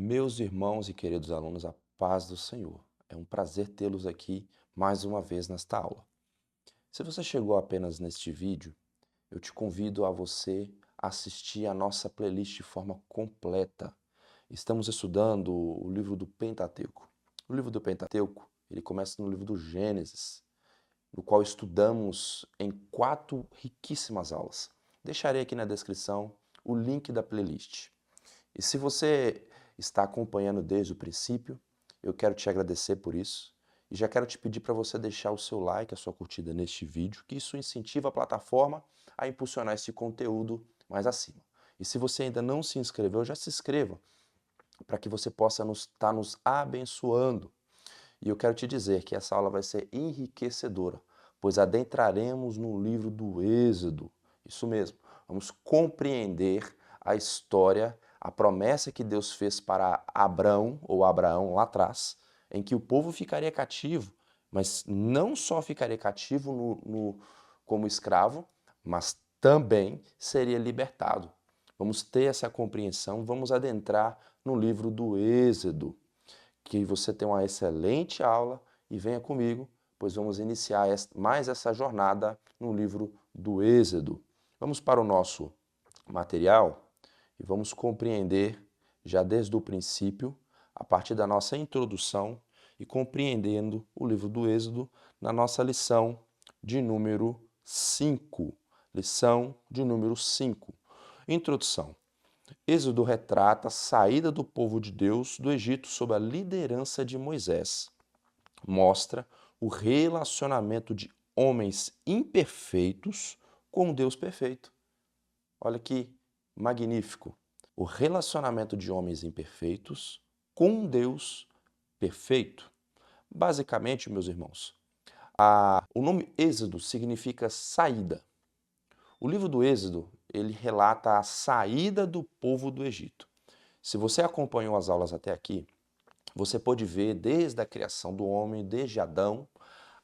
Meus irmãos e queridos alunos, a paz do Senhor. É um prazer tê-los aqui mais uma vez nesta aula. Se você chegou apenas neste vídeo, eu te convido a você assistir a nossa playlist de forma completa. Estamos estudando o livro do Pentateuco. O livro do Pentateuco, ele começa no livro do Gênesis, no qual estudamos em 4 riquíssimas aulas. Deixarei aqui na descrição o link da playlist. E se você está acompanhando desde o princípio, eu quero te agradecer por isso. E já quero te pedir para você deixar o seu like, a sua curtida neste vídeo, que isso incentiva a plataforma a impulsionar esse conteúdo mais acima. E se você ainda não se inscreveu, já se inscreva, para que você possa estar nos abençoando. E eu quero te dizer que essa aula vai ser enriquecedora, pois adentraremos no livro do Êxodo. Isso mesmo, vamos compreender a história, a promessa que Deus fez para Abrão, ou Abraão lá atrás, em que o povo ficaria cativo, mas não só ficaria cativo como escravo, mas também seria libertado. Vamos ter essa compreensão, vamos adentrar no livro do Êxodo. Que você tenha uma excelente aula e venha comigo, pois vamos iniciar mais essa jornada no livro do Êxodo. Vamos para o nosso material e vamos compreender já desde o princípio, a partir da nossa introdução e compreendendo o livro do Êxodo na nossa lição de número 5. Lição de número 5. Introdução. Êxodo retrata a saída do povo de Deus do Egito sob a liderança de Moisés. Mostra o relacionamento de homens imperfeitos com um Deus perfeito. Olha que magnífico. O relacionamento de homens imperfeitos com um Deus perfeito. Basicamente, meus irmãos, o nome Êxodo significa saída. O livro do Êxodo, ele relata a saída do povo do Egito. Se você acompanhou as aulas até aqui, você pode ver desde a criação do homem, desde Adão,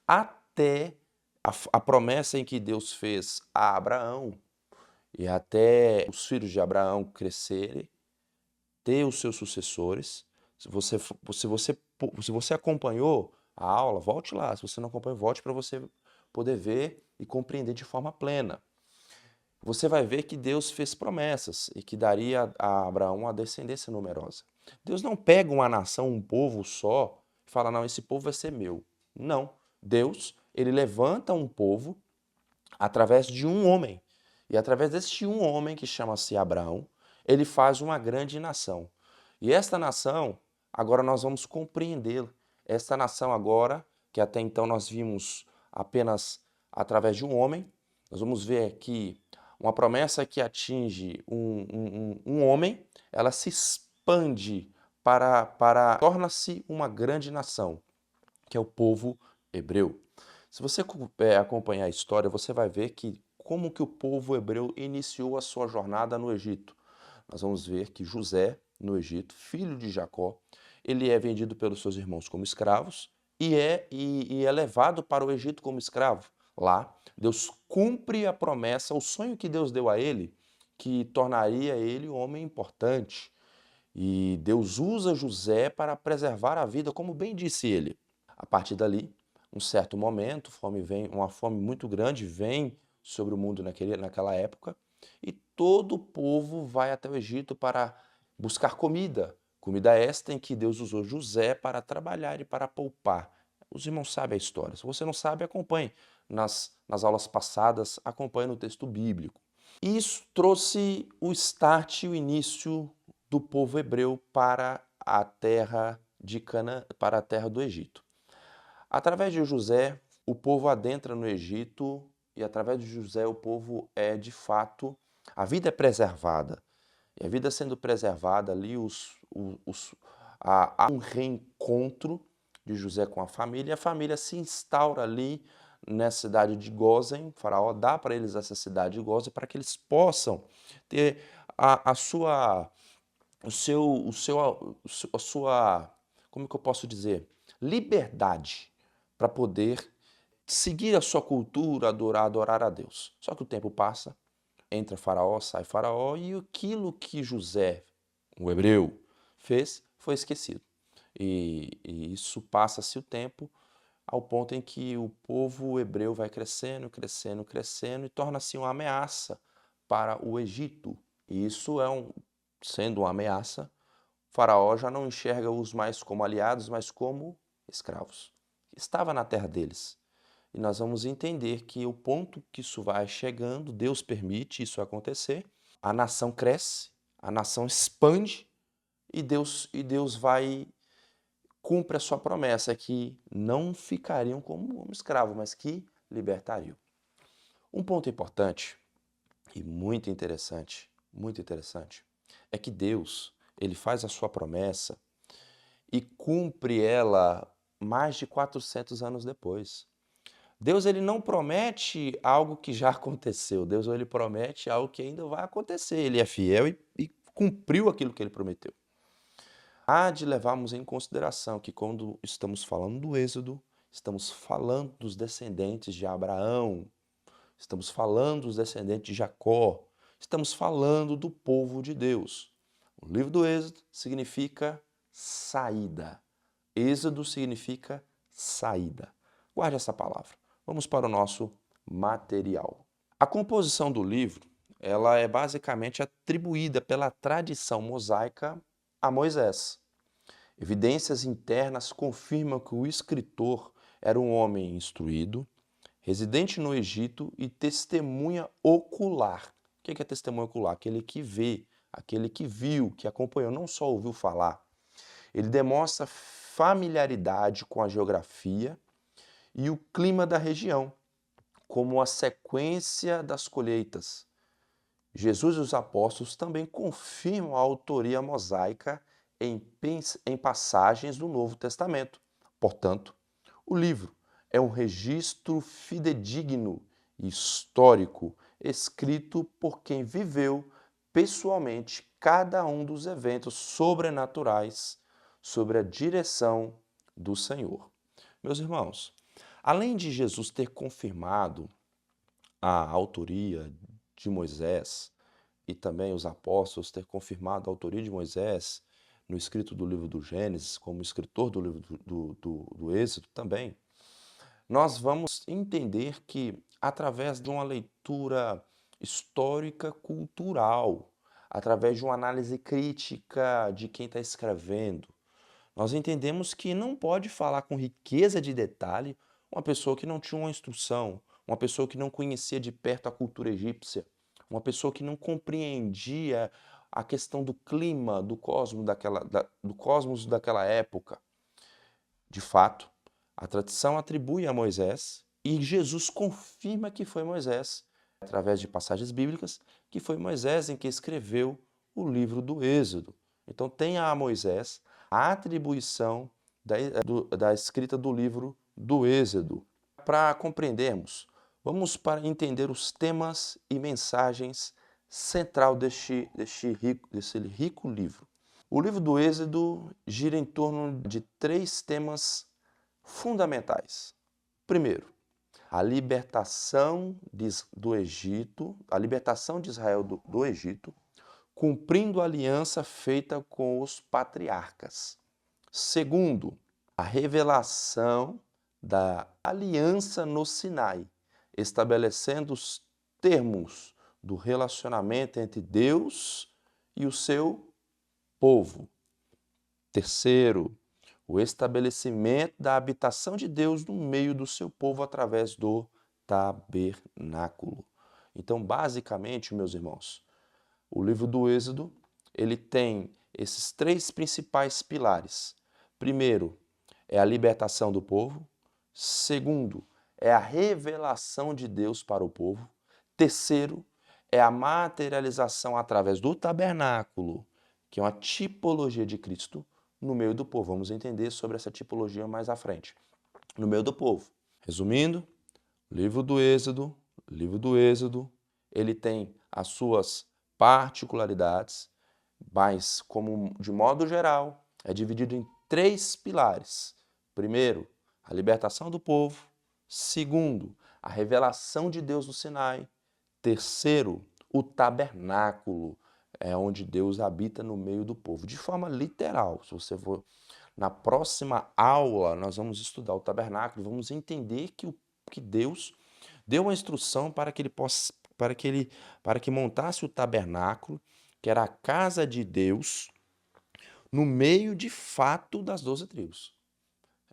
até a promessa em que Deus fez a Abraão e até os filhos de Abraão crescerem, ter os seus sucessores. Se você acompanhou a aula, volte lá. Se você não acompanhou, volte para você poder ver e compreender de forma plena. Você vai ver que Deus fez promessas e que daria a Abraão uma descendência numerosa. Deus não pega uma nação, um povo só e fala, não, esse povo vai ser meu. Não. Deus, ele levanta um povo através de um homem. E através deste um homem, que chama-se Abraão, ele faz uma grande nação. E esta nação, agora nós vamos compreendê-la. Esta nação agora, que até então nós vimos apenas através de um homem, nós vamos ver aqui uma promessa que atinge um homem, ela se expande torna-se uma grande nação, que é o povo hebreu. Se você acompanhar a história, você vai ver que como que o povo hebreu iniciou a sua jornada no Egito. Nós vamos ver que José, no Egito, filho de Jacó, ele é vendido pelos seus irmãos como escravos e é levado para o Egito como escravo. Lá, Deus cumpre a promessa, o sonho que Deus deu a ele, que tornaria ele um homem importante. E Deus usa José para preservar a vida, como bem disse ele. A partir dali, um certo momento, uma fome muito grande vem sobre o mundo naquela época, e todo o povo vai até o Egito para buscar comida. Comida esta em que Deus usou José para trabalhar e para poupar. Os irmãos sabem a história. Se você não sabe, acompanhe. Nas aulas passadas, acompanhe no texto bíblico. Isso trouxe o start, o início do povo hebreu para a terra de Canaã, para a terra do Egito. Através de José, o povo adentra no Egito e através de José o povo de fato, a vida é preservada. E a vida sendo preservada ali, há um reencontro de José com a família se instaura ali nessa cidade de Gósen. O faraó dá para eles essa cidade de Gósen para que eles possam ter a sua, como que eu posso dizer, liberdade para poder seguir a sua cultura, adorar a Deus. Só que o tempo passa, entra faraó, sai faraó, e aquilo que José, o hebreu, fez foi esquecido. E isso passa-se o tempo ao ponto em que o povo hebreu vai crescendo, crescendo, crescendo e torna-se uma ameaça para o Egito. E isso sendo uma ameaça, o faraó já não enxerga-os mais como aliados, mas como escravos. Estava na terra deles. E nós vamos entender que o ponto que isso vai chegando, Deus permite isso acontecer, a nação cresce, a nação expande e Deus cumpre a sua promessa, que não ficariam como escravos, mas que libertariam. Um ponto importante e muito interessante, é que Deus, ele faz a sua promessa e cumpre ela mais de 400 anos depois. Deus, ele não promete algo que já aconteceu. Deus, ele promete algo que ainda vai acontecer. Ele é fiel e cumpriu aquilo que ele prometeu. Há de levarmos em consideração que quando estamos falando do Êxodo, estamos falando dos descendentes de Abraão, estamos falando dos descendentes de Jacó, estamos falando do povo de Deus. O livro do Êxodo significa saída. Êxodo significa saída. Guarde essa palavra. Vamos para o nosso material. A composição do livro, ela é basicamente atribuída pela tradição mosaica a Moisés. Evidências internas confirmam que o escritor era um homem instruído, residente no Egito e testemunha ocular. O que é testemunha ocular? Aquele que vê, aquele que viu, que acompanhou, não só ouviu falar. Ele demonstra familiaridade com a geografia e o clima da região, como a sequência das colheitas. Jesus e os apóstolos também confirmam a autoria mosaica em passagens do Novo Testamento. Portanto, o livro é um registro fidedigno e histórico, escrito por quem viveu pessoalmente cada um dos eventos sobrenaturais sobre a direção do Senhor. Meus irmãos, além de Jesus ter confirmado a autoria de Moisés e também os apóstolos ter confirmado a autoria de Moisés no escrito do livro do Gênesis, como escritor do livro do Êxodo também, nós vamos entender que, através de uma leitura histórica cultural, através de uma análise crítica de quem está escrevendo, nós entendemos que não pode falar com riqueza de detalhe uma pessoa que não tinha uma instrução, uma pessoa que não conhecia de perto a cultura egípcia, uma pessoa que não compreendia a questão do clima, do cosmos daquela época. De fato, a tradição atribui a Moisés e Jesus confirma que foi Moisés, através de passagens bíblicas, que foi Moisés em que escreveu o livro do Êxodo. Então tem a Moisés a atribuição da escrita do livro do Êxodo. Para compreendermos, vamos para entender os temas e mensagens central desse rico livro. O livro do Êxodo gira em torno de 3 temas fundamentais. Primeiro, a libertação do Egito, a libertação de Israel do Egito, cumprindo a aliança feita com os patriarcas. Segundo, a revelação da aliança no Sinai, estabelecendo os termos do relacionamento entre Deus e o seu povo. Terceiro, o estabelecimento da habitação de Deus no meio do seu povo através do tabernáculo. Então, basicamente, meus irmãos, o livro do Êxodo, ele tem esses 3 principais pilares. Primeiro, é a libertação do povo. Segundo, é a revelação de Deus para o povo. Terceiro, é a materialização através do tabernáculo, que é uma tipologia de Cristo no meio do povo. Vamos entender sobre essa tipologia mais à frente. No meio do povo. Resumindo, livro do Êxodo, ele tem as suas particularidades, mas, como de modo geral, é dividido em 3 pilares. Primeiro, a libertação do povo. Segundo, a revelação de Deus no Sinai. Terceiro, o tabernáculo, é onde Deus habita no meio do povo, de forma literal. Se você for na próxima aula, nós vamos estudar o tabernáculo, vamos entender que Deus deu uma instrução para que ele possa, para que montasse o tabernáculo, que era a casa de Deus, no meio de fato das 12 tribos.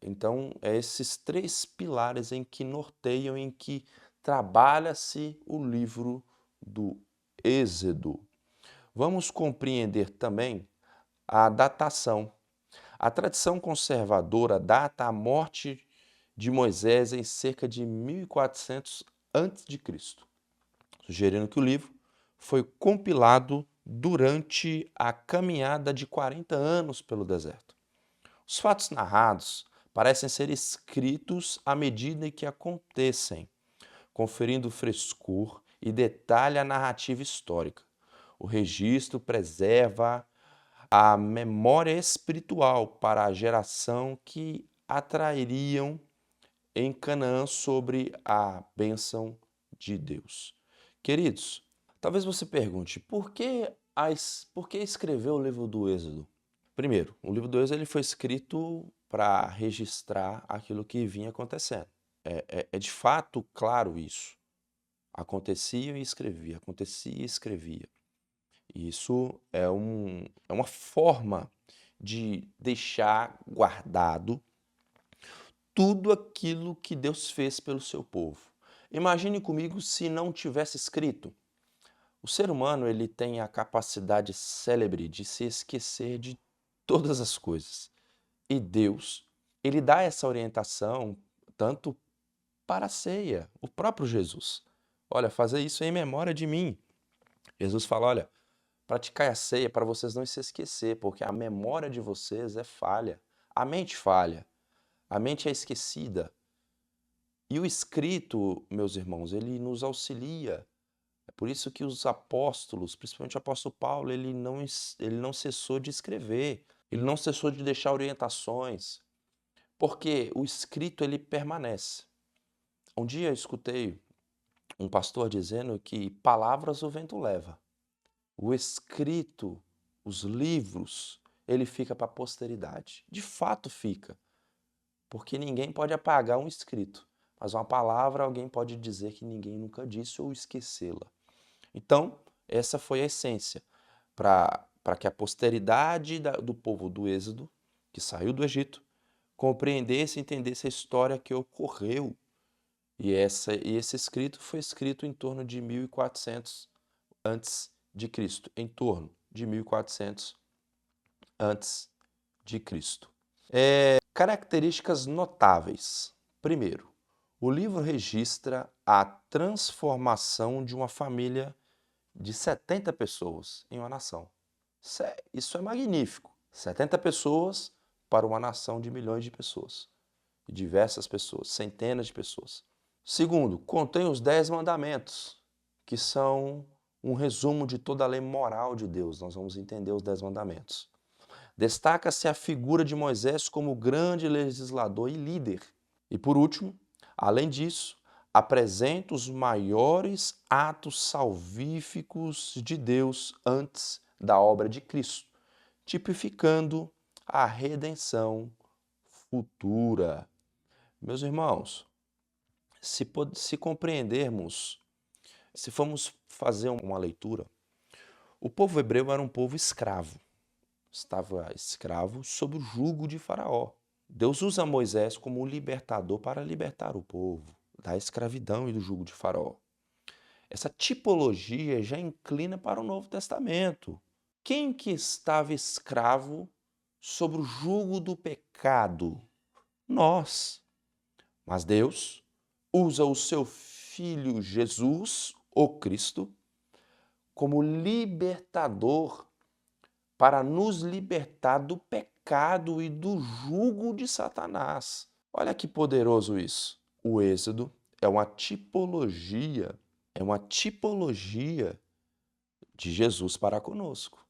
Então, é esses três pilares em que norteiam, em que trabalha-se o livro do Êxodo. Vamos compreender também a datação. A tradição conservadora data a morte de Moisés em cerca de 1400 a.C., sugerindo que o livro foi compilado durante a caminhada de 40 anos pelo deserto. Os fatos narrados parecem ser escritos à medida que acontecem, conferindo frescor e detalhe à narrativa histórica. O registro preserva a memória espiritual para a geração que atrairiam em Canaã sobre a bênção de Deus. Queridos, talvez você pergunte, por que escrever o livro do Êxodo? Primeiro, o livro do Êxodo ele foi escrito para registrar aquilo que vinha acontecendo. É de fato claro isso. Acontecia e escrevia, acontecia e escrevia. Isso é uma forma de deixar guardado tudo aquilo que Deus fez pelo seu povo. Imagine comigo se não tivesse escrito. O ser humano ele tem a capacidade célebre de se esquecer de todas as coisas. E Deus, ele dá essa orientação tanto para a ceia, o próprio Jesus. Olha, fazer isso em memória de mim. Jesus fala, olha, praticar a ceia para vocês não se esquecer, porque a memória de vocês é falha. A mente falha. A mente é esquecida. E o escrito, meus irmãos, ele nos auxilia. É por isso que os apóstolos, principalmente o apóstolo Paulo, ele não cessou de escrever. Ele não cessou de deixar orientações. Porque o escrito, ele permanece. Um dia eu escutei um pastor dizendo que palavras o vento leva. O escrito, os livros, ele fica para a posteridade. De fato fica. Porque ninguém pode apagar um escrito. Mas uma palavra alguém pode dizer que ninguém nunca disse ou esquecê-la. Então, essa foi a essência. Para que a posteridade do povo do Êxodo, que saiu do Egito, compreendesse e entendesse a história que ocorreu. E esse escrito foi escrito em torno de 1400 antes de Cristo, em torno de 1400 antes de Cristo. Características notáveis. Primeiro, o livro registra a transformação de uma família de 70 pessoas em uma nação. Isso é magnífico. 70 pessoas para uma nação de milhões de pessoas. Diversas pessoas, centenas de pessoas. Segundo, contém os 10 mandamentos, que são um resumo de toda a lei moral de Deus. Nós vamos entender os 10 mandamentos. Destaca-se a figura de Moisés como grande legislador e líder. E por último, além disso, apresenta os maiores atos salvíficos de Deus antes da obra de Cristo, tipificando a redenção futura. Meus irmãos, se compreendermos, se formos fazer uma leitura, o povo hebreu era um povo escravo. Estava escravo sob o jugo de Faraó. Deus usa Moisés como um libertador para libertar o povo da escravidão e do jugo de Faraó. Essa tipologia já inclina para o Novo Testamento. Quem que estava escravo sob o jugo do pecado? Nós. Mas Deus usa o seu Filho Jesus, o Cristo, como libertador para nos libertar do pecado e do jugo de Satanás. Olha que poderoso isso. O Êxodo é uma tipologia de Jesus para conosco.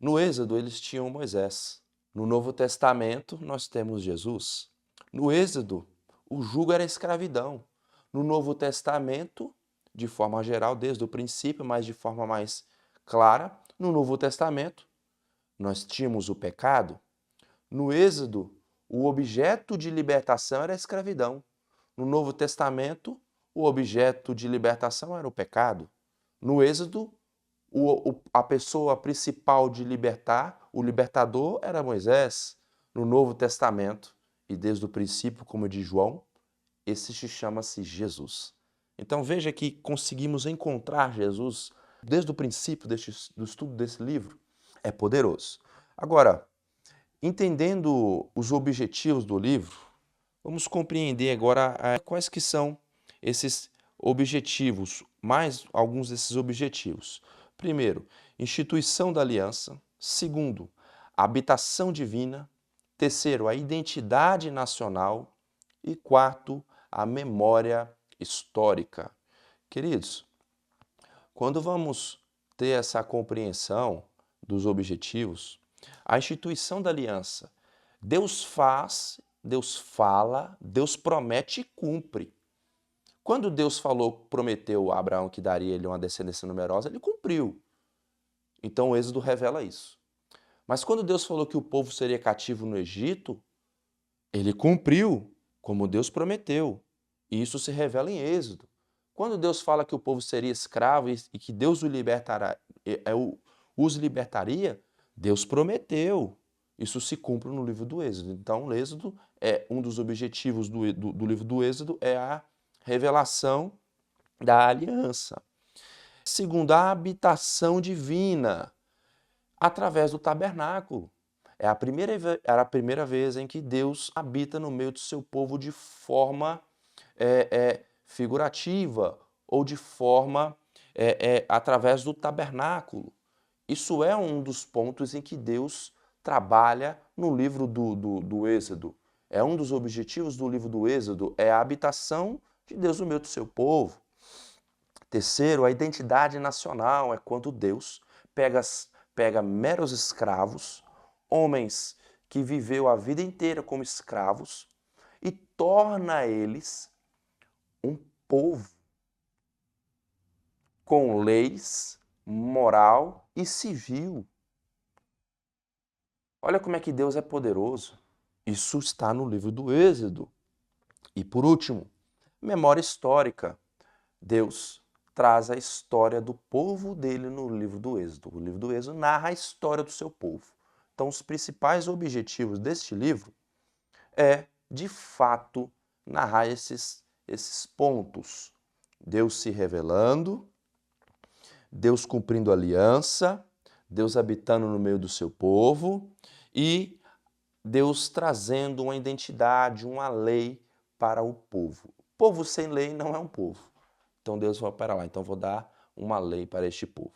No Êxodo eles tinham Moisés. No Novo Testamento nós temos Jesus. No Êxodo o jugo era a escravidão. No Novo Testamento, de forma geral, desde o princípio, mas de forma mais clara, No Novo Testamento, nós tínhamos o pecado. No Êxodo, o objeto de libertação era a escravidão. No Novo Testamento, o objeto de libertação era o pecado. No Êxodo, a pessoa principal de libertar, o libertador, era Moisés. No Novo Testamento, e desde o princípio, como diz João, esse chama-se Jesus. Então veja que conseguimos encontrar Jesus desde o princípio do estudo desse livro. É poderoso. Agora, entendendo os objetivos do livro, vamos compreender agora quais que são esses objetivos, mais alguns desses objetivos. Primeiro, instituição da aliança. Segundo, a habitação divina. Terceiro, a identidade nacional. E quarto, a memória histórica. Queridos, quando vamos ter essa compreensão dos objetivos, a instituição da aliança, Deus faz, Deus fala, Deus promete e cumpre. Quando Deus prometeu a Abraão que daria ele uma descendência numerosa, ele cumpriu. Então o Êxodo revela isso. Mas quando Deus falou que o povo seria cativo no Egito, ele cumpriu, como Deus prometeu. E isso se revela em Êxodo. Quando Deus fala que o povo seria escravo e que Deus os libertaria, Deus prometeu. Isso se cumpre no livro do Êxodo. Então, o Êxodo é um dos objetivos do livro do Êxodo, é a revelação da aliança. Segundo, a habitação divina, através do tabernáculo. Era a primeira vez em que Deus habita no meio do seu povo de forma figurativa ou de forma através do tabernáculo. Isso é um dos pontos em que Deus trabalha no livro do Êxodo. É um dos objetivos do livro do Êxodo, é a habitação de Deus no meio do seu povo. Terceiro, a identidade nacional, é quando Deus pega meros escravos, homens que viveu a vida inteira como escravos, e torna eles um povo com leis, moral e civil. Olha como é que Deus é poderoso. Isso está no livro do Êxodo. E por último, memória histórica. Deus traz a história do povo dele no livro do Êxodo. O livro do Êxodo narra a história do seu povo. Então, os principais objetivos deste livro é, de fato, narrar esses pontos. Deus se revelando, Deus cumprindo aliança, Deus habitando no meio do seu povo e Deus trazendo uma identidade, uma lei para o povo. Povo sem lei não é um povo. Então Deus vai para lá, então vou dar uma lei para este povo.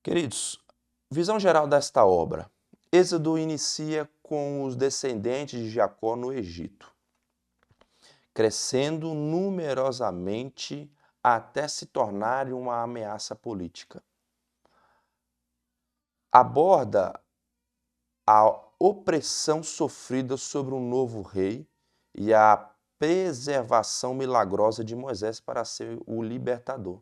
Queridos, visão geral desta obra. Êxodo inicia com os descendentes de Jacó no Egito, crescendo numerosamente até se tornarem uma ameaça política. Aborda a opressão sofrida sobre um novo rei e a preservação milagrosa de Moisés para ser o libertador.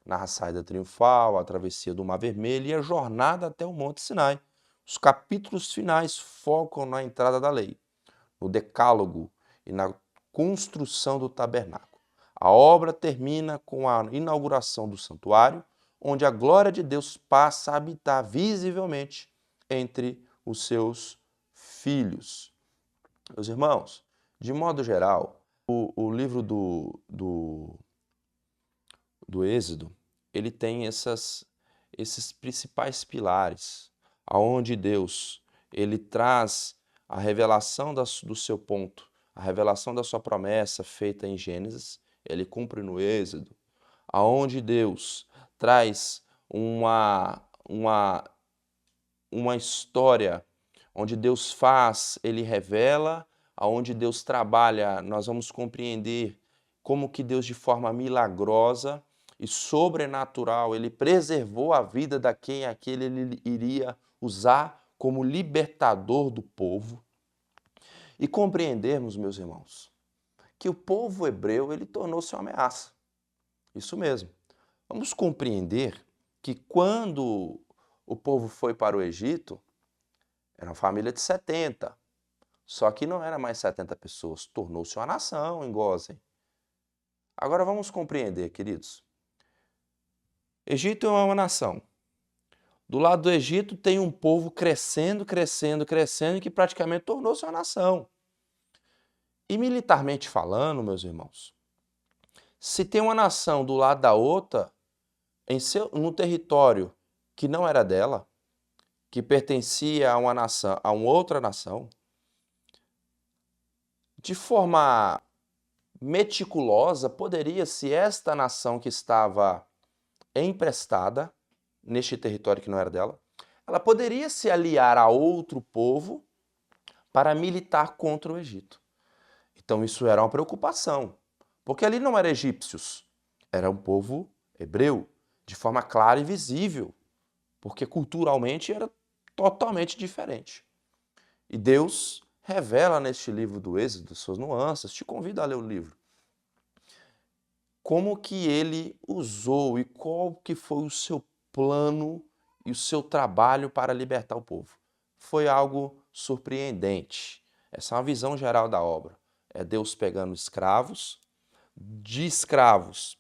Narra a saída triunfal, a travessia do Mar Vermelho e a jornada até o Monte Sinai. Os capítulos finais focam na entrada da lei, no decálogo e na construção do tabernáculo. A obra termina com a inauguração do santuário, onde a glória de Deus passa a habitar visivelmente entre os seus filhos. Meus irmãos, de modo geral, o livro do Êxodo, ele tem esses principais pilares, aonde Deus ele traz a revelação do seu ponto, a revelação da sua promessa feita em Gênesis, ele cumpre no Êxodo, aonde Deus traz uma história, onde Deus faz, ele revela, aonde Deus trabalha, nós vamos compreender como que Deus de forma milagrosa e sobrenatural, ele preservou a vida da quem aquele ele iria usar como libertador do povo. E compreendermos, meus irmãos, que o povo hebreu ele tornou-se uma ameaça. Isso mesmo. Vamos compreender que quando o povo foi para o Egito, era uma família de 70. Só que não era mais 70 pessoas, tornou-se uma nação em Gósen. Agora vamos compreender, queridos. Egito é uma nação. Do lado do Egito tem um povo crescendo, crescendo, crescendo, que praticamente tornou-se uma nação. E militarmente falando, meus irmãos, se tem uma nação do lado da outra, no território que não era dela, que pertencia a uma nação, a uma outra nação, de forma meticulosa, poderia-se esta nação que estava emprestada neste território que não era dela, ela poderia se aliar a outro povo para militar contra o Egito. Então isso era uma preocupação, porque ali não eram egípcios, era um povo hebreu, de forma clara e visível, porque culturalmente era totalmente diferente. E Deus revela neste livro do Êxodo suas nuances, te convido a ler o livro. Como que ele usou e qual que foi o seu plano e o seu trabalho para libertar o povo. Foi algo surpreendente. Essa é uma visão geral da obra. É Deus pegando escravos,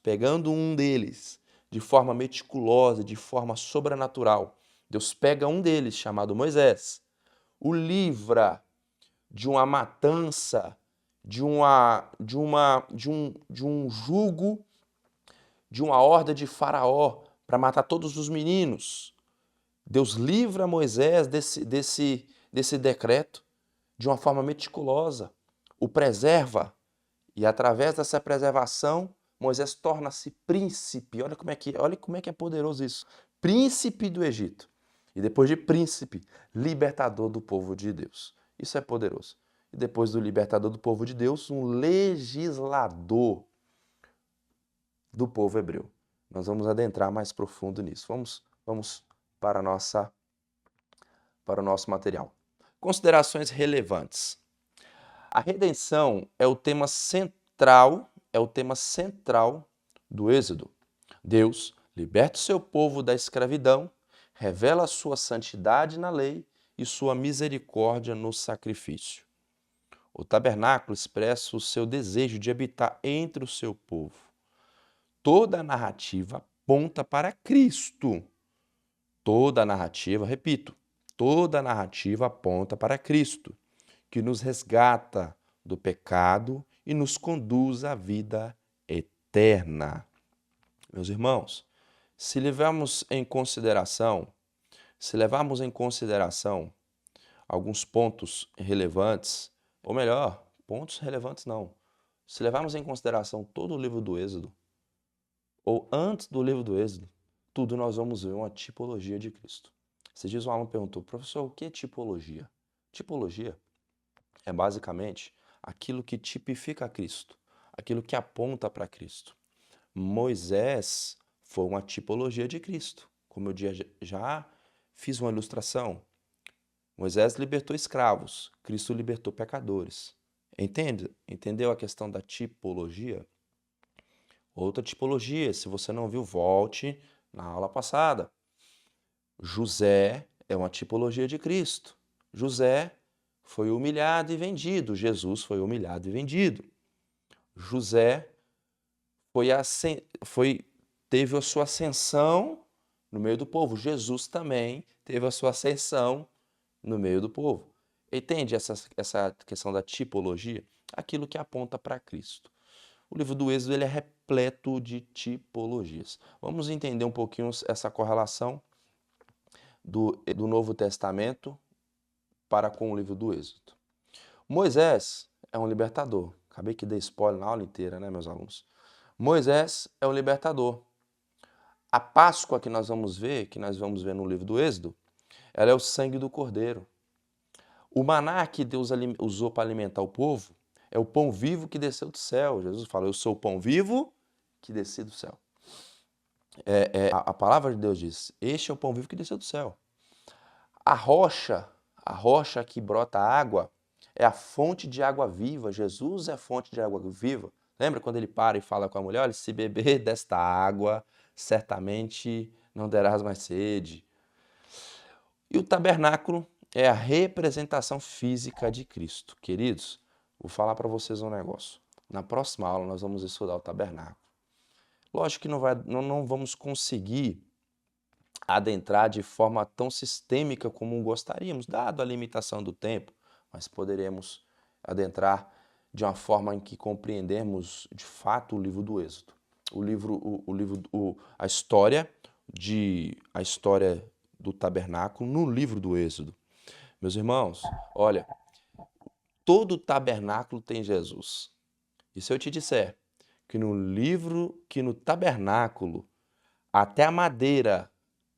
pegando um deles de forma meticulosa, de forma sobrenatural. Deus pega um deles, chamado Moisés, o livra de uma matança, de um jugo, de uma horda de Faraó para matar todos os meninos. Deus livra Moisés desse decreto de uma forma meticulosa, o preserva, e através dessa preservação, Moisés torna-se príncipe. Olha como é que é poderoso isso. Príncipe do Egito. E depois de príncipe, libertador do povo de Deus. Isso é poderoso. E depois do libertador do povo de Deus, um legislador do povo hebreu. Nós vamos adentrar mais profundo nisso. Vamos para o nosso material. Considerações relevantes. A redenção é o tema central do Êxodo. Deus liberta o seu povo da escravidão, revela a sua santidade na lei e sua misericórdia no sacrifício. O tabernáculo expressa o seu desejo de habitar entre o seu povo. Toda a narrativa aponta para Cristo. Toda a narrativa, repito, toda a narrativa aponta para Cristo, que nos resgata do pecado e nos conduz à vida eterna. Meus irmãos, se levarmos em consideração alguns pontos relevantes, ou melhor, pontos relevantes não, se levarmos em consideração todo o livro do Êxodo, ou antes do livro do Êxodo, tudo nós vamos ver uma tipologia de Cristo. Esses dias um aluno perguntou, professor, o que é tipologia? Tipologia é basicamente aquilo que tipifica Cristo, aquilo que aponta para Cristo. Moisés foi uma tipologia de Cristo, como eu já fiz uma ilustração. Moisés libertou escravos, Cristo libertou pecadores. Entendeu a questão da tipologia? Outra tipologia, se você não viu, volte na aula passada. José é uma tipologia de Cristo. José foi humilhado e vendido. Jesus foi humilhado e vendido. José teve a sua ascensão no meio do povo. Jesus também teve a sua ascensão no meio do povo. Entende essa questão da tipologia? Aquilo que aponta para Cristo. O livro do Êxodo ele é repleto de tipologias. Vamos entender um pouquinho essa correlação do Novo Testamento para com o livro do Êxodo. Moisés é um libertador. Acabei que dei spoiler na aula inteira, né, meus alunos? Moisés é um libertador. A Páscoa que nós vamos ver no livro do Êxodo, ela é o sangue do Cordeiro. O maná que Deus usou para alimentar o povo é o pão vivo que desceu do céu. Jesus fala, eu sou o pão vivo que desci do céu. A palavra de Deus diz, este é o pão vivo que desceu do céu. A rocha que brota água, é a fonte de água viva. Jesus é a fonte de água viva. Lembra quando ele para e fala com a mulher, olha, se beber desta água, certamente não terás mais sede. E o tabernáculo é a representação física de Cristo. Queridos, vou falar para vocês um negócio. Na próxima aula nós vamos estudar o tabernáculo. Lógico que não vamos conseguir adentrar de forma tão sistêmica como gostaríamos, dado a limitação do tempo, mas poderemos adentrar de uma forma em que compreendemos de fato o livro do Êxodo. A história do tabernáculo no livro do Êxodo. Meus irmãos, olha, todo tabernáculo tem Jesus. E se eu te disser que no tabernáculo, até a madeira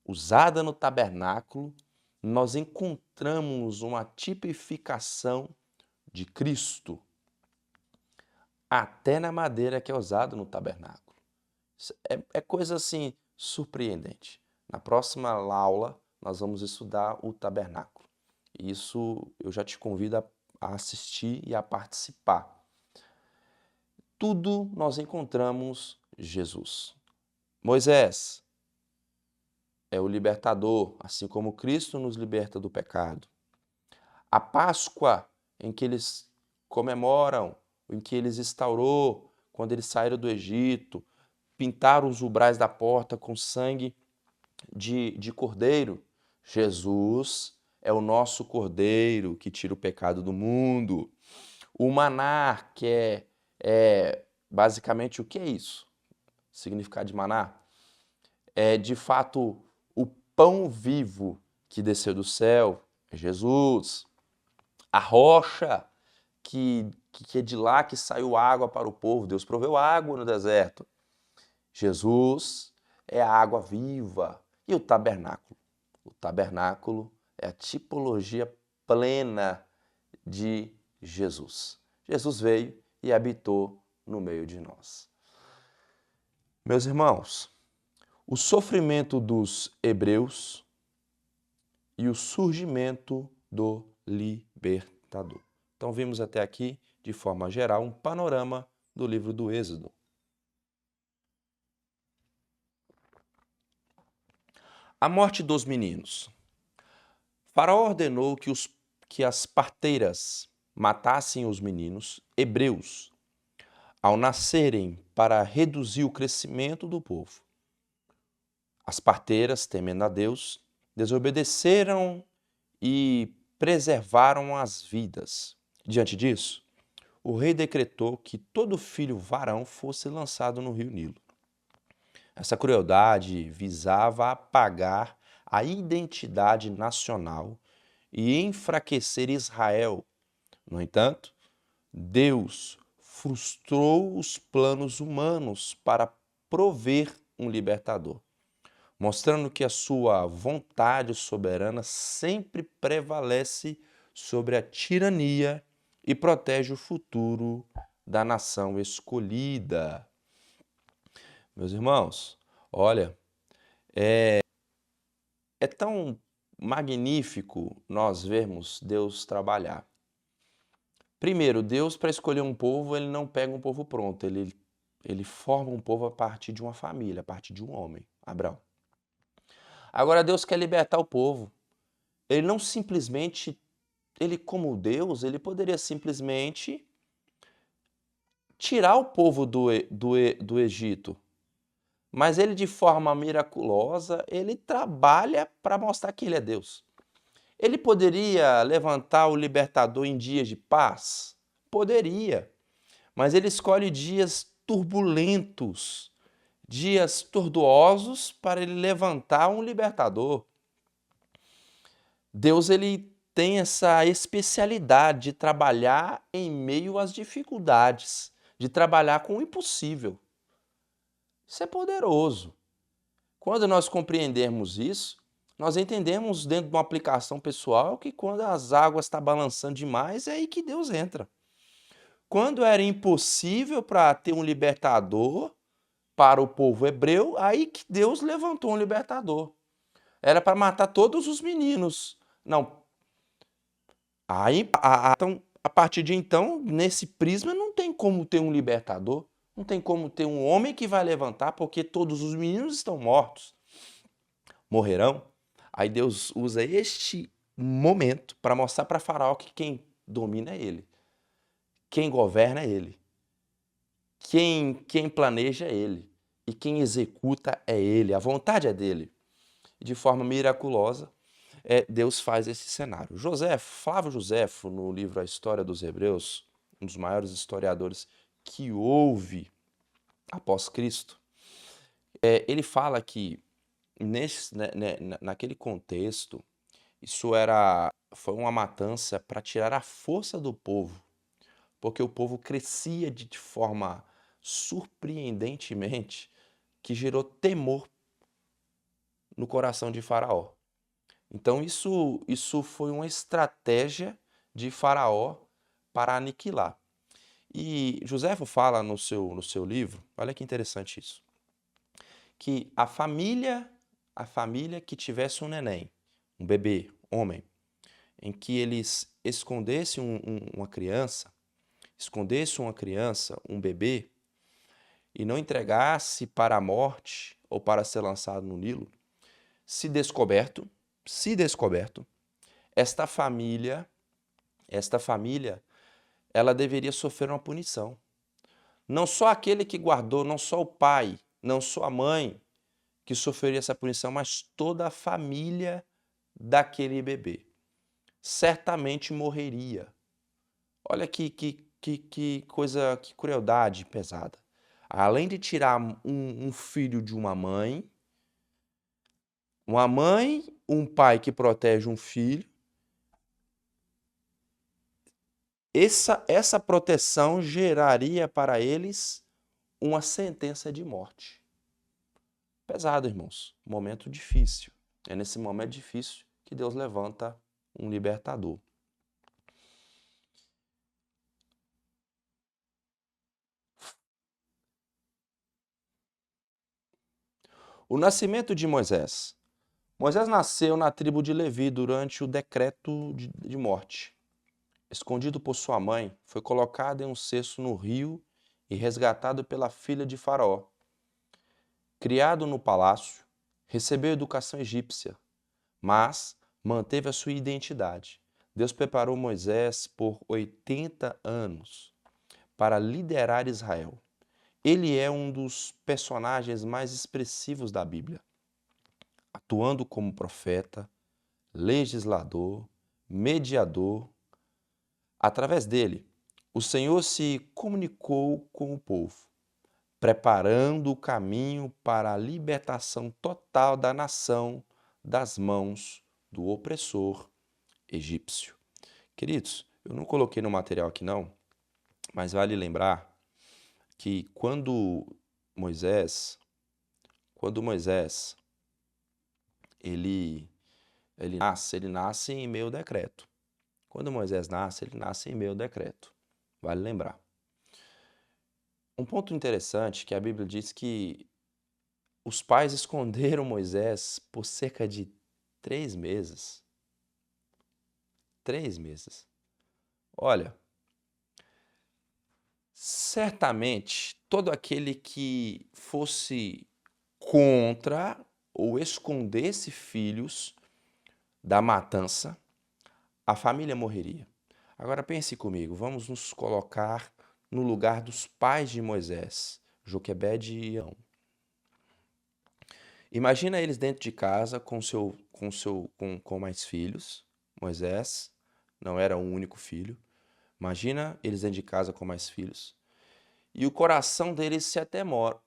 usada no tabernáculo, nós encontramos uma tipificação de Cristo, até na madeira que é usada no tabernáculo. É coisa assim surpreendente. Na próxima aula nós vamos estudar o tabernáculo. Isso eu já te convido a assistir e a participar. Tudo nós encontramos Jesus. Moisés é o libertador, assim como Cristo nos liberta do pecado. A Páscoa em que eles comemoram, em que eles instaurou, quando eles saíram do Egito, pintaram os umbrais da porta com sangue de cordeiro. Jesus é o nosso cordeiro que tira o pecado do mundo. O maná, que é basicamente o que é isso? O significado de maná? É de fato o pão vivo que desceu do céu, é Jesus. A rocha que é de lá que saiu água para o povo. Deus proveu água no deserto. Jesus é a água viva. E o tabernáculo? O tabernáculo é a tipologia plena de Jesus. Jesus veio e habitou no meio de nós. Meus irmãos, o sofrimento dos hebreus e o surgimento do libertador. Então vimos até aqui, de forma geral, um panorama do livro do Êxodo. A morte dos meninos. Faraó ordenou que as parteiras matassem os meninos hebreus ao nascerem para reduzir o crescimento do povo. As parteiras, temendo a Deus, desobedeceram e preservaram as vidas. Diante disso, o rei decretou que todo filho varão fosse lançado no rio Nilo. Essa crueldade visava apagar a identidade nacional e enfraquecer Israel. No entanto, Deus frustrou os planos humanos para prover um libertador, mostrando que a sua vontade soberana sempre prevalece sobre a tirania e protege o futuro da nação escolhida. Meus irmãos, olha, é tão magnífico nós vermos Deus trabalhar. Primeiro, Deus, para escolher um povo, ele não pega um povo pronto, ele forma um povo a partir de uma família, a partir de um homem, Abraão. Agora Deus quer libertar o povo. Ele não simplesmente, ele como Deus, ele poderia simplesmente tirar o povo do Egito. Mas ele, de forma miraculosa, ele trabalha para mostrar que ele é Deus. Ele poderia levantar o libertador em dias de paz? Poderia. Mas ele escolhe dias turbulentos, dias tortuosos para ele levantar um libertador. Deus, ele tem essa especialidade de trabalhar em meio às dificuldades, de trabalhar com o impossível. Isso é poderoso. Quando nós compreendermos isso, nós entendemos dentro de uma aplicação pessoal que quando as águas estão balançando demais, é aí que Deus entra. Quando era impossível para ter um libertador para o povo hebreu, aí que Deus levantou um libertador. Era para matar todos os meninos. Não. Aí, então, a partir de então, nesse prisma, não tem como ter um libertador. Não tem como ter um homem que vai levantar, porque todos os meninos estão mortos. morrerão. Aí Deus usa este momento para mostrar para Faraó que quem domina é ele, quem governa é ele, quem planeja é ele e quem executa é ele, a vontade é dele. E de forma miraculosa, Deus faz esse cenário. Flávio Josefo, no livro A História dos Hebreus, um dos maiores historiadores que houve após Cristo, ele fala que naquele contexto, foi uma matança para tirar a força do povo, porque o povo crescia de forma surpreendentemente que gerou temor no coração de Faraó. Então isso foi uma estratégia de Faraó para aniquilar. E Joséfo fala no seu livro, olha que interessante isso, que a família que tivesse um neném, um bebê, homem, em que eles escondessem uma criança, um bebê, e não entregasse para a morte ou para ser lançado no Nilo, se descoberto, esta família, ela deveria sofrer uma punição. Não só aquele que guardou, não só o pai, não só a mãe que sofreria essa punição, mas toda a família daquele bebê. Certamente morreria. Olha que coisa, que crueldade pesada. Além de tirar um filho de uma mãe, um pai que protege um filho, essa proteção geraria para eles uma sentença de morte. Pesado, irmãos. Momento difícil. É nesse momento difícil que Deus levanta um libertador. O nascimento de Moisés. Moisés nasceu na tribo de Levi durante o decreto de morte. Escondido por sua mãe, foi colocado em um cesto no rio e resgatado pela filha de Faraó. Criado no palácio, recebeu educação egípcia, mas manteve a sua identidade. Deus preparou Moisés por 80 anos para liderar Israel. Ele é um dos personagens mais expressivos da Bíblia, atuando como profeta, legislador, mediador. Através dele, o Senhor se comunicou com o povo, preparando o caminho para a libertação total da nação das mãos do opressor egípcio. Queridos, eu não coloquei no material aqui não, mas vale lembrar que quando Moisés ele nasce em meio ao decreto. Quando Moisés nasce, ele nasce em meio ao decreto. Vale lembrar. Um ponto interessante é que a Bíblia diz que os pais esconderam Moisés por cerca de 3 meses. 3 meses. Olha, certamente todo aquele que fosse contra ou escondesse filhos da matança, a família morreria. Agora pense comigo, vamos nos colocar no lugar dos pais de Moisés, Joquebede e Arão. Imagina eles dentro de casa com mais filhos. Moisés não era um único filho. Imagina eles dentro de casa com mais filhos. E o coração deles se atemora.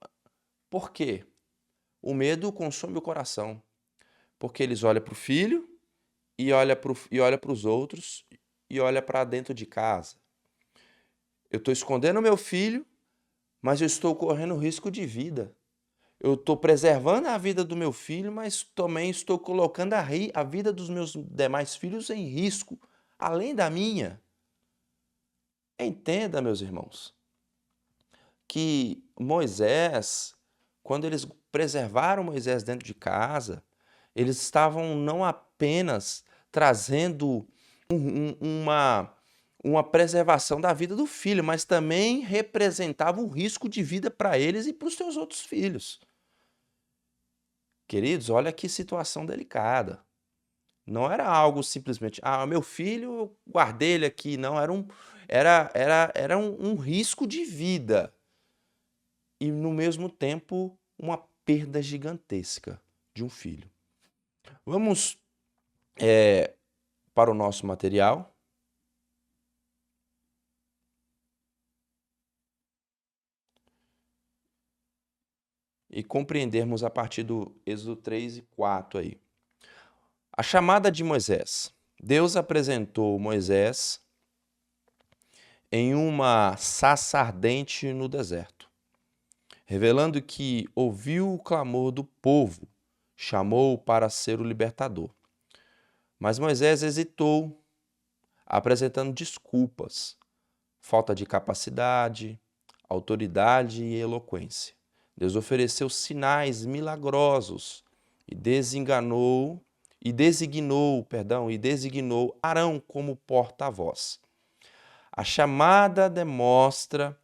Por quê? O medo consome o coração. Porque eles olham para o filho e olham para os outros e olham para dentro de casa. Eu estou escondendo meu filho, mas eu estou correndo risco de vida. Eu estou preservando a vida do meu filho, mas também estou colocando a vida dos meus demais filhos em risco, além da minha. Entenda, meus irmãos, que Moisés, quando eles preservaram Moisés dentro de casa, eles estavam não apenas trazendo uma preservação da vida do filho, mas também representava um risco de vida para eles e para os seus outros filhos. Queridos, olha que situação delicada. Não era algo simplesmente, meu filho, eu guardei ele aqui. Não, era um risco de vida e, no mesmo tempo, uma perda gigantesca de um filho. Vamos para o nosso material. E compreendermos a partir do Êxodo 3 e 4 aí. A chamada de Moisés. Deus apresentou Moisés em uma sarça ardente no deserto, revelando que ouviu o clamor do povo, chamou-o para ser o libertador. Mas Moisés hesitou, apresentando desculpas, falta de capacidade, autoridade e eloquência. Deus ofereceu sinais milagrosos e designou Arão como porta-voz. A chamada demonstra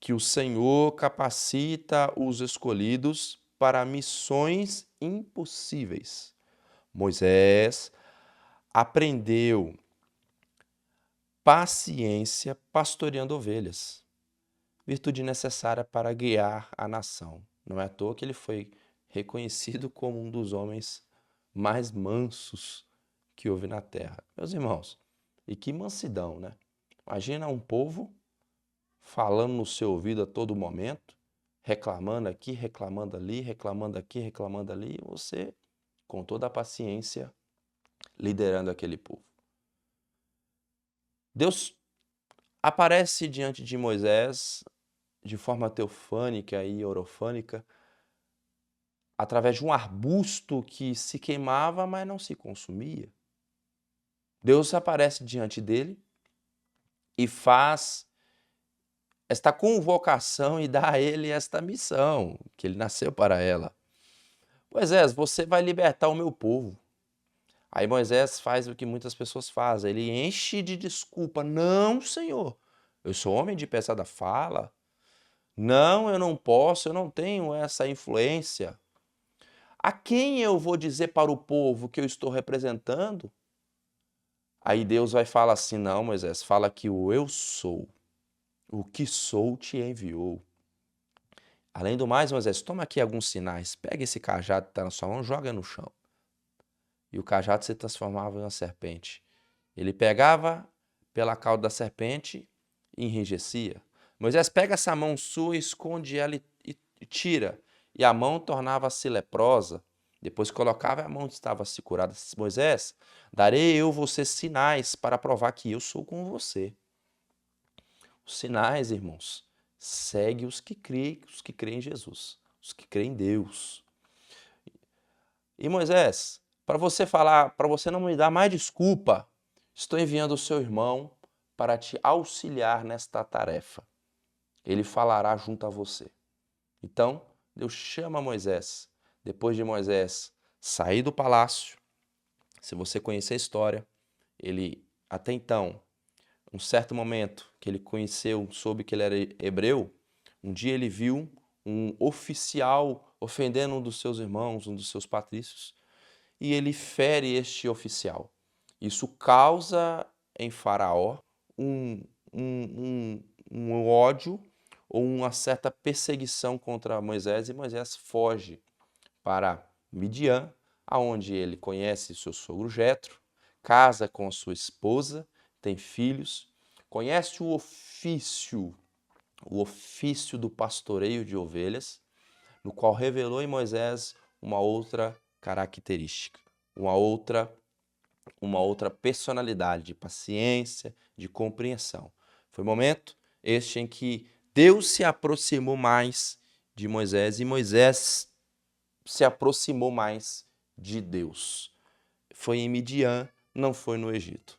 que o Senhor capacita os escolhidos para missões impossíveis. Moisés aprendeu paciência pastoreando ovelhas, virtude necessária para guiar a nação. Não é à toa que ele foi reconhecido como um dos homens mais mansos que houve na terra. Meus irmãos, e que mansidão, né? Imagina um povo falando no seu ouvido a todo momento, reclamando aqui, reclamando ali, reclamando aqui, reclamando ali, e você, com toda a paciência, liderando aquele povo. Deus aparece diante de Moisés de forma teofânica e orofânica, através de um arbusto que se queimava, mas não se consumia. Deus aparece diante dele e faz esta convocação e dá a ele esta missão, que ele nasceu para ela. Moisés, você vai libertar o meu povo. Aí Moisés faz o que muitas pessoas fazem, ele enche de desculpa. Não, Senhor, eu sou homem de pesada fala. Não, eu não posso, eu não tenho essa influência. A quem eu vou dizer para o povo que eu estou representando? Aí Deus vai falar assim, não, Moisés, fala que o eu sou, o que sou te enviou. Além do mais, Moisés, toma aqui alguns sinais, pega esse cajado que está na sua mão, joga no chão. E o cajado se transformava em uma serpente. Ele pegava pela cauda da serpente e enrijecia. Moisés, pega essa mão sua, esconde ela e tira. E a mão tornava-se leprosa. Depois colocava a mão estava-se curada. Moisés, darei eu você sinais para provar que eu sou com você. Os sinais, irmãos, segue os que creem em Jesus, os que creem em Deus. E Moisés, para você não me dar mais desculpa, estou enviando o seu irmão para te auxiliar nesta tarefa. Ele falará junto a você. Então, Deus chama Moisés. Depois de Moisés sair do palácio, se você conhecer a história, ele, até então, um certo momento que ele conheceu, soube que ele era hebreu, um dia ele viu um oficial ofendendo um dos seus irmãos, um dos seus patrícios, e ele fere este oficial. Isso causa em Faraó um ódio ou uma certa perseguição contra Moisés, e Moisés foge para Midian, aonde ele conhece seu sogro Jetro, casa com sua esposa, tem filhos, conhece o ofício do pastoreio de ovelhas, no qual revelou em Moisés uma outra característica, uma outra personalidade de paciência, de compreensão. Foi o momento este em que Deus se aproximou mais de Moisés e Moisés se aproximou mais de Deus. Foi em Midian, não foi no Egito.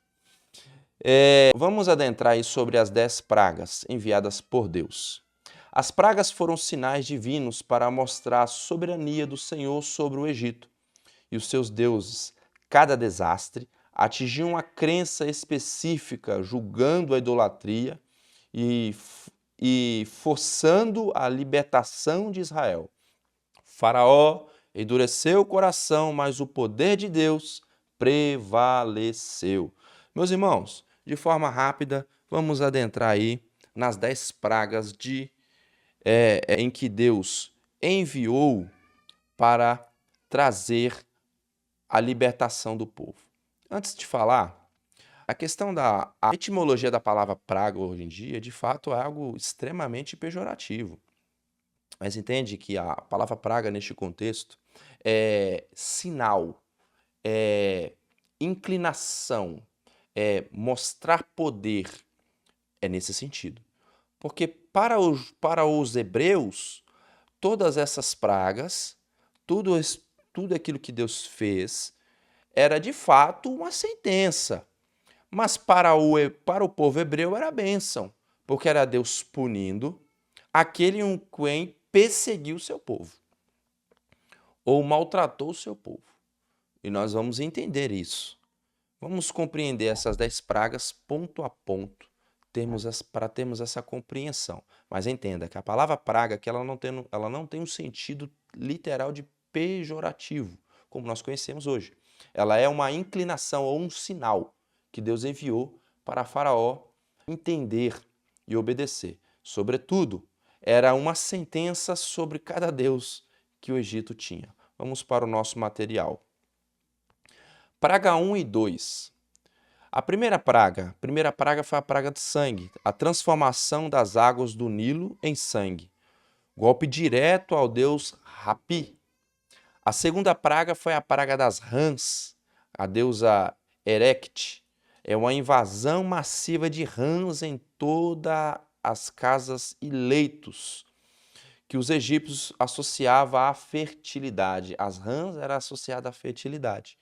Vamos adentrar aí sobre as 10 pragas enviadas por Deus. As pragas foram sinais divinos para mostrar a soberania do Senhor sobre o Egito e os seus deuses. Cada desastre atingiu uma crença específica, julgando a idolatria e forçando a libertação de Israel. Faraó endureceu o coração, mas o poder de Deus prevaleceu. Meus irmãos, de forma rápida, vamos adentrar aí nas 10 pragas em que Deus enviou para trazer a libertação do povo. Antes de falar, a questão a etimologia da palavra praga hoje em dia, de fato, é algo extremamente pejorativo. Mas entende que a palavra praga, neste contexto, é sinal, é inclinação, é mostrar poder, é nesse sentido. Porque para os hebreus, todas essas pragas, tudo aquilo que Deus fez, era de fato uma sentença. Mas para o povo hebreu era bênção, porque era Deus punindo aquele quem perseguiu o seu povo, ou maltratou o seu povo. E nós vamos entender isso. Vamos compreender essas 10 pragas ponto a ponto, para termos essa compreensão. Mas entenda que a palavra praga que ela não tem um sentido literal de pejorativo, como nós conhecemos hoje. Ela é uma inclinação ou um sinal que Deus enviou para Faraó entender e obedecer. Sobretudo, era uma sentença sobre cada deus que o Egito tinha. Vamos para o nosso material. Praga 1 e 2. A primeira praga foi a praga de sangue, a transformação das águas do Nilo em sangue. Golpe direto ao deus Rapi. A segunda praga foi a praga das rãs, a deusa Erect. É uma invasão massiva de rãs em todas as casas e leitos que os egípcios associavam à fertilidade. As rãs eram associadas à fertilidade.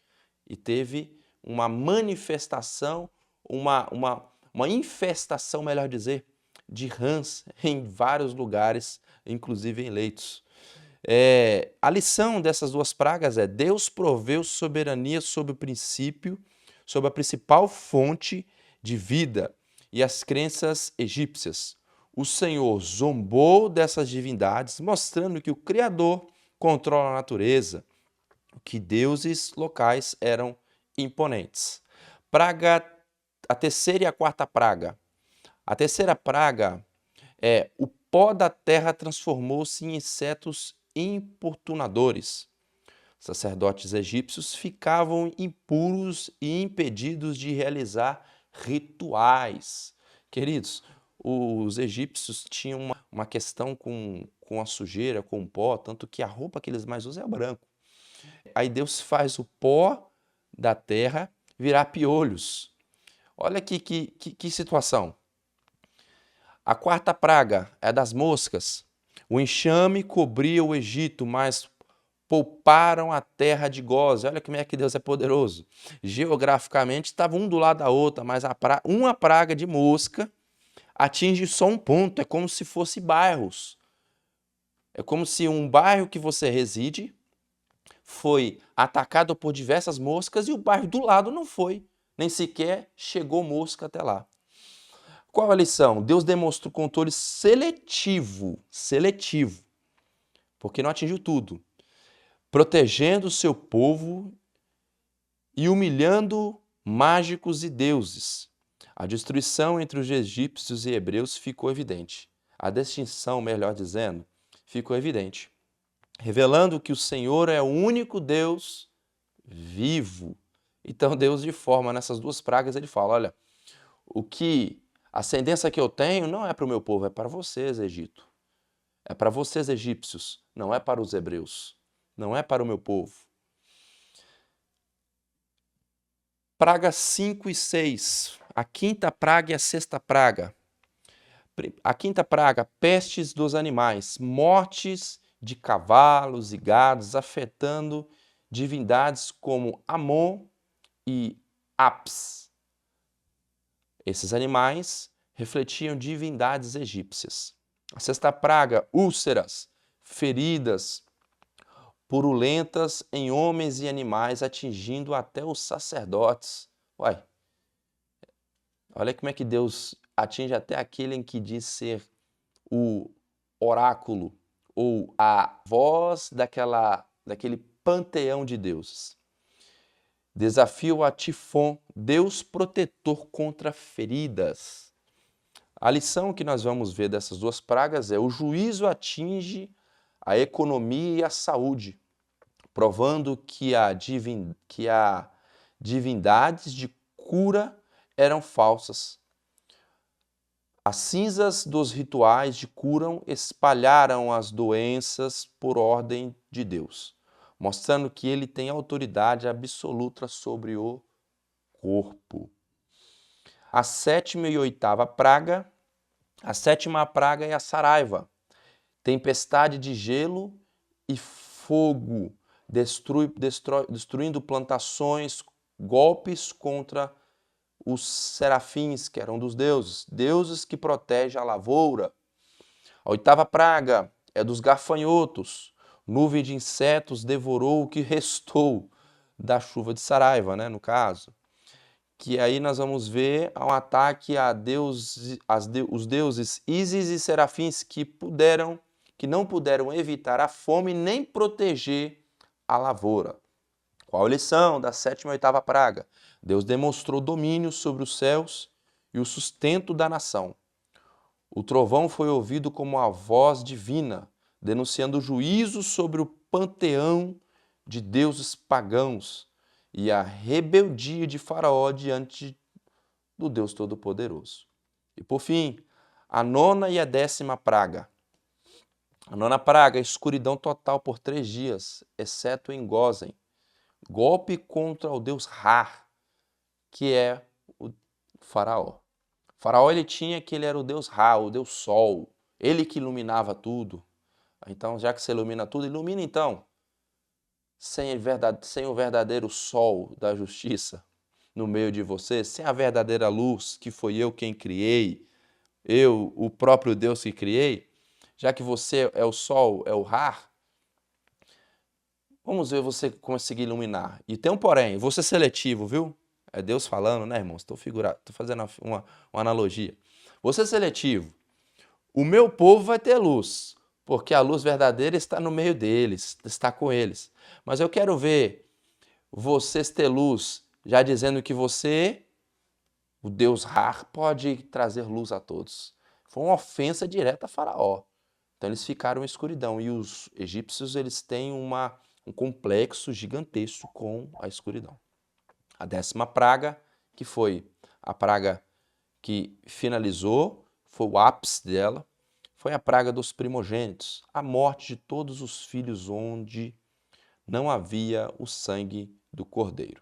E teve uma manifestação, uma infestação, melhor dizer, de rãs em vários lugares, inclusive em leitos. A lição dessas duas pragas é: Deus proveu soberania sobre o princípio, sobre a principal fonte de vida e as crenças egípcias. O Senhor zombou dessas divindades, mostrando que o Criador controla a natureza, que deuses locais eram imponentes. A terceira e a quarta praga. A terceira praga é: o pó da terra transformou-se em insetos importunadores. Sacerdotes egípcios ficavam impuros e impedidos de realizar rituais. Queridos, os egípcios tinham uma questão com a sujeira, com o pó, tanto que a roupa que eles mais usam é branco. Aí Deus faz o pó da terra virar piolhos. Olha que situação. A quarta praga é das moscas. O enxame cobria o Egito, mas pouparam a terra de Góz. Olha como é que Deus é poderoso. Geograficamente estava um do lado da outra, mas uma praga de mosca atinge só um ponto. É como se fosse bairros. É como se um bairro que você reside foi atacado por diversas moscas e o bairro do lado não foi. Nem sequer chegou mosca até lá. Qual a lição? Deus demonstra o controle seletivo, porque não atingiu tudo, protegendo o seu povo e humilhando mágicos e deuses. A destruição entre os egípcios e hebreus ficou evidente. A distinção, melhor dizendo, ficou evidente, revelando que o Senhor é o único Deus vivo. Então Deus, de forma nessas duas pragas, ele fala: olha, a ascendência que eu tenho não é para o meu povo, é para vocês, Egito. É para vocês, egípcios, não é para os hebreus. Não é para o meu povo. Praga 5 e 6. A quinta praga e a sexta praga. A quinta praga, pestes dos animais, mortes de cavalos e gados, afetando divindades como Amon e Apis. Esses animais refletiam divindades egípcias. A sexta praga, úlceras, feridas purulentas em homens e animais, atingindo até os sacerdotes. Uai, olha como é que Deus atinge até aquele em que diz ser o oráculo ou a voz daquela daquele panteão de deuses. Desafio a Tifon, Deus protetor contra feridas. A lição que nós vamos ver dessas duas pragas é: o juízo atinge a economia e a saúde, provando que a divindades de cura eram falsas. As cinzas dos rituais de cura espalharam as doenças por ordem de Deus, mostrando que ele tem autoridade absoluta sobre o corpo. A sétima e oitava praga, a sétima praga é a saraiva, tempestade de gelo e fogo, destruindo plantações, golpes contra os serafins, que eram dos deuses, deuses que protegem a lavoura. A oitava praga é dos gafanhotos, nuvem de insetos devorou o que restou da chuva de saraiva, no caso. Que aí nós vamos ver um ataque a os deuses Ísis e Serafins que não puderam evitar a fome nem proteger a lavoura. Qual a lição da sétima e oitava praga? Deus demonstrou domínio sobre os céus e o sustento da nação. O trovão foi ouvido como a voz divina, denunciando o juízo sobre o panteão de deuses pagãos e a rebeldia de Faraó diante do Deus Todo-Poderoso. E por fim, a nona e a décima praga. A nona praga é escuridão total por 3 dias, exceto em Gósen. Golpe contra o deus Ra, que é o Faraó. Faraó ele tinha que ele era o deus Ra, o deus Sol, ele que iluminava tudo. Então, já que você ilumina tudo, ilumina então. Sem o verdadeiro sol da justiça no meio de você, sem a verdadeira luz, que foi eu quem criei, eu, o próprio Deus que criei, já que você é o sol, é o Ra, vamos ver você conseguir iluminar. E tem um porém, vou ser seletivo, viu? É Deus falando, né, irmãos? Estou fazendo uma analogia. Vou ser seletivo. O meu povo vai ter luz, porque a luz verdadeira está no meio deles, está com eles. Mas eu quero ver vocês ter luz, já dizendo que você, o Deus Ra, pode trazer luz a todos. Foi uma ofensa direta a Faraó. Então eles ficaram em escuridão. E os egípcios eles têm um complexo gigantesco com a escuridão. A décima praga, que foi a praga que finalizou, foi o ápice dela, foi a praga dos primogênitos, a morte de todos os filhos onde não havia o sangue do cordeiro.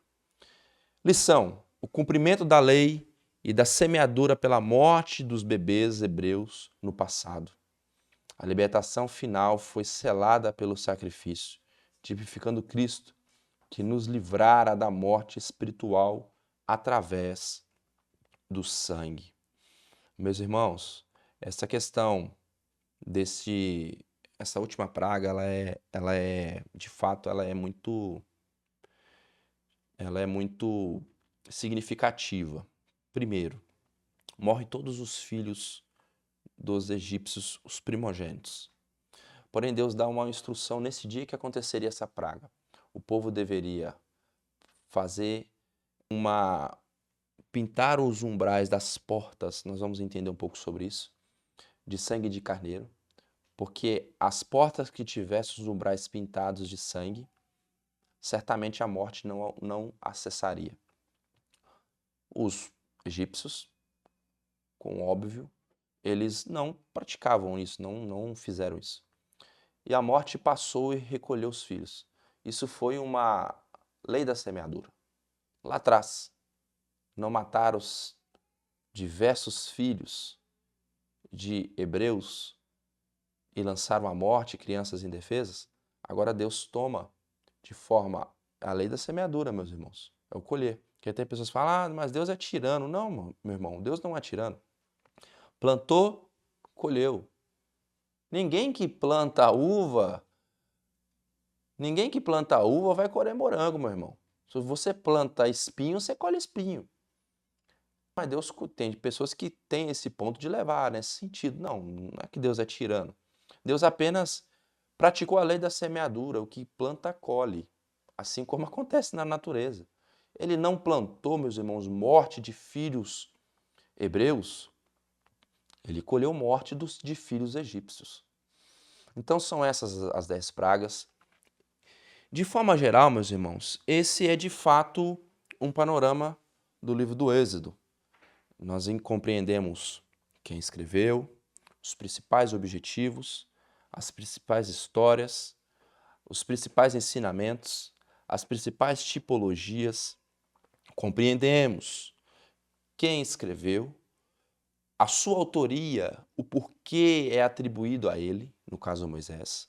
Lição: o cumprimento da lei e da semeadura pela morte dos bebês hebreus no passado. A libertação final foi selada pelo sacrifício, tipificando Cristo, que nos livrara da morte espiritual através do sangue. Meus irmãos, essa questão essa última praga, de fato, ela é muito significativa. Primeiro, morrem todos os filhos dos egípcios, os primogênitos. Porém, Deus dá uma instrução nesse dia que aconteceria essa praga. O povo deveria pintar os umbrais das portas, nós vamos entender um pouco sobre isso, de sangue de carneiro, porque as portas que tivessem os umbrais pintados de sangue, certamente a morte não acessaria. Os egípcios, com óbvio, eles não praticavam isso, não fizeram isso. E a morte passou e recolheu os filhos. Isso foi uma lei da semeadura. Lá atrás, não mataram os diversos filhos de hebreus e lançaram à morte crianças indefesas? Agora Deus toma de forma a lei da semeadura, meus irmãos. É o colher. Porque tem pessoas que falam, mas Deus é tirano. Não, meu irmão, Deus não é tirano. Plantou, colheu. Ninguém que planta uva vai colher morango, meu irmão. Se você planta espinho, você colhe espinho. Mas Deus tem pessoas que têm esse ponto de levar nesse sentido. Não é que Deus é tirano. Deus apenas Praticou a lei da semeadura, o que planta colhe, assim como acontece na natureza. Ele não plantou, meus irmãos, morte de filhos hebreus, ele colheu morte de filhos egípcios. Então são essas as 10 pragas. De forma geral, meus irmãos, esse é de fato um panorama do livro do Êxodo. Nós compreendemos quem escreveu, os principais objetivos, as principais histórias, os principais ensinamentos, as principais tipologias. Compreendemos quem escreveu, a sua autoria, o porquê é atribuído a ele, no caso Moisés.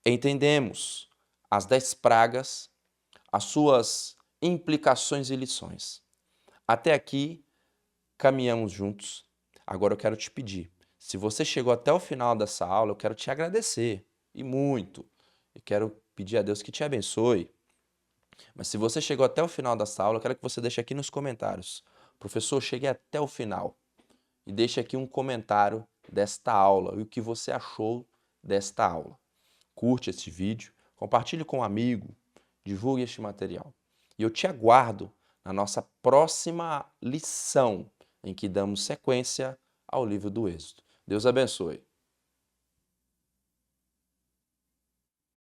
Entendemos as 10 pragas, as suas implicações e lições. Até aqui, caminhamos juntos. Agora eu quero te pedir, se você chegou até o final dessa aula, eu quero te agradecer, e muito. E quero pedir a Deus que te abençoe. Mas se você chegou até o final dessa aula, eu quero que você deixe aqui nos comentários. Professor, cheguei até o final. E deixe aqui um comentário desta aula e o que você achou desta aula. Curte este vídeo, compartilhe com um amigo, divulgue este material. E eu te aguardo na nossa próxima lição, em que damos sequência ao livro do Êxodo. Deus abençoe.